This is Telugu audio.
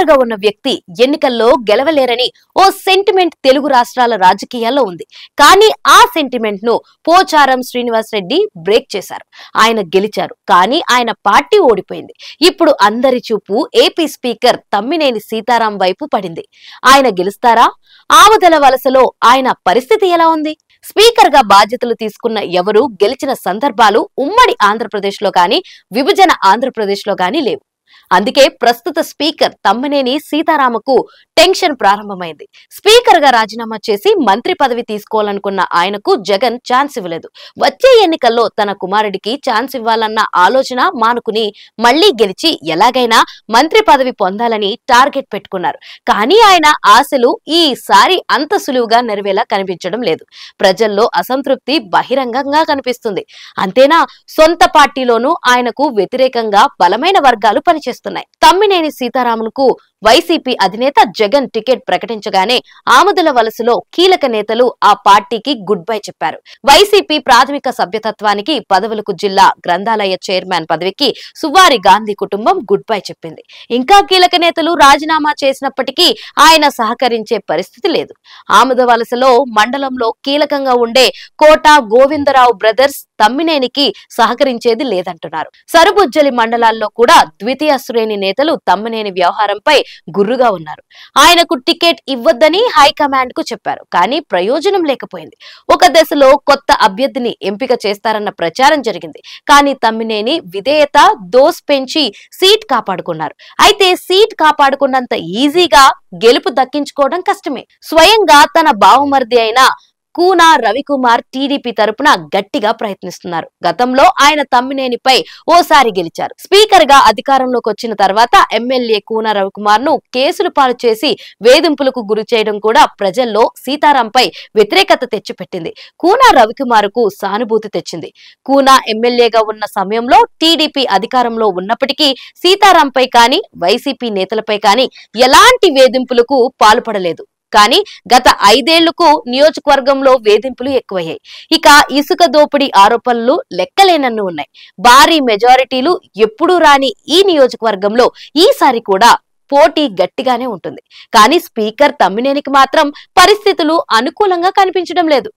గా ఉన్న వ్యక్తి ఎన్నికల్లో గెలవలేరని ఓ సెంటిమెంట్ తెలుగు రాష్ట్రాల రాజకీయాల్లో ఉంది. కానీ ఆ సెంటిమెంట్ ను పోచారం శ్రీనివాస్ రెడ్డి బ్రేక్ చేశారు. ఆయన గెలిచారు, కానీ ఆయన పార్టీ ఓడిపోయింది. ఇప్పుడు అందరి చూపు ఏపీ స్పీకర్ తమ్మినేని సీతారాం వైపు పడింది. ఆయన గెలుస్తారా? ఆముదల వలసలో ఆయన పరిస్థితి ఎలా ఉంది? స్పీకర్ గా బాధ్యతలు తీసుకున్న ఎవరు గెలిచిన సందర్భాలు ఉమ్మడి ఆంధ్రప్రదేశ్ లో గాని, విభజన ఆంధ్రప్రదేశ్ లో గాని లేవు. అందుకే ప్రస్తుత స్పీకర్ తమ్మినేని సీతారామకు టెన్షన్ ప్రారంభమైంది. స్పీకర్ గా రాజీనామా చేసి మంత్రి పదవి తీసుకోవాలనుకున్న ఆయనకు జగన్ ఛాన్స్ ఇవ్వలేదు. వచ్చే ఎన్నికల్లో తన కుమారుడికి ఛాన్స్ ఇవ్వాలన్న ఆలోచన మానుకుని మళ్లీ గెలిచి ఎలాగైనా మంత్రి పదవి పొందాలని టార్గెట్ పెట్టుకున్నారు. కానీ ఆయన ఆశలు ఈసారి అంత సులువుగా నెరవేలా కనిపించడం లేదు. ప్రజల్లో అసంతృప్తి బహిరంగంగా కనిపిస్తుంది. అంతేనా, సొంత పార్టీలోనూ ఆయనకు వ్యతిరేకంగా బలమైన వర్గాలు పనిచేస్తున్నాయి. తమ్మినేని సీతారామన్కు వైసీపీ అధినేత జగన్ టికెట్ ప్రకటించగానే ఆముదల వలసలో కీలక నేతలు ఆ పార్టీకి గుడ్ బై చెప్పారు. వైసీపీ ప్రాథమిక సభ్యతత్వానికి, పదవులకు, జిల్లా గ్రంథాలయ చైర్మన్ పదవికి సువారి గాంధీ కుటుంబం గుడ్ బై చెప్పింది. ఇంకా కీలక నేతలు రాజీనామా చేసినప్పటికీ ఆయన సహకరించే పరిస్థితి లేదు. ఆముద వలసలో మండలంలో కీలకంగా ఉండే కోట గోవిందరావు బ్రదర్స్ తమ్మినేనికి సహకరించేది లేదంటున్నారు. సరుబుజ్జలి మండలాల్లో కూడా ద్వితీయ శ్రేణి నేతలు తమ్మినేని వ్యవహారంపై గుర్రుగా ఉన్నారు. ఆయనకు టికెట్ ఇవ్వద్దని హైకమాండ్ కు చెప్పారు, కానీ ప్రయోజనం లేకపోయింది. ఒక దశలో కొత్త అభ్యర్థిని ఎంపిక చేస్తారన్న ప్రచారం జరిగింది. కానీ తమ్మినేని విధేయత దోస్ పెంచి సీట్ కాపాడుకున్నారు. అయితే సీట్ కాపాడుకున్నంత ఈజీగా గెలుపు దక్కించుకోవడం కష్టమే. స్వయంగా తన బావమరిది అయిన కూన రవికుమార్ టీడీపీ తరపున గట్టిగా ప్రయత్నిస్తున్నారు. గతంలో ఆయన తమ్మినేనిపై ఓసారి గెలిచారు. స్పీకర్ గా అధికారంలోకి వచ్చిన తర్వాత ఎమ్మెల్యే కూన రవికుమార్ ను కేసులు పాలు చేసి వేధింపులకు గురి చేయడం కూడా ప్రజల్లో సీతారాంపై వ్యతిరేకత తెచ్చిపెట్టింది. కూన రవికుమార్ కు సానుభూతి తెచ్చింది. కూన ఎమ్మెల్యేగా ఉన్న సమయంలో టీడీపీ అధికారంలో ఉన్నప్పటికీ సీతారాంపై కానీ, వైసీపీ నేతలపై కానీ ఎలాంటి వేధింపులకు పాల్పడలేదు. కానీ గత 5 ఏళ్లకు నియోజకవర్గంలో వేధింపులు ఎక్కువయ్యాయి. ఇక ఇసుక దోపిడీ ఆరోపణలు లెక్కలేనన్ను ఉన్నాయి. భారీ మెజారిటీలు ఎప్పుడూ రాని ఈ నియోజకవర్గంలో ఈసారి కూడా పోటీ గట్టిగానే ఉంటుంది. కానీ స్పీకర్ తమ్మినేనికి మాత్రం పరిస్థితులు అనుకూలంగా కనిపించడం లేదు.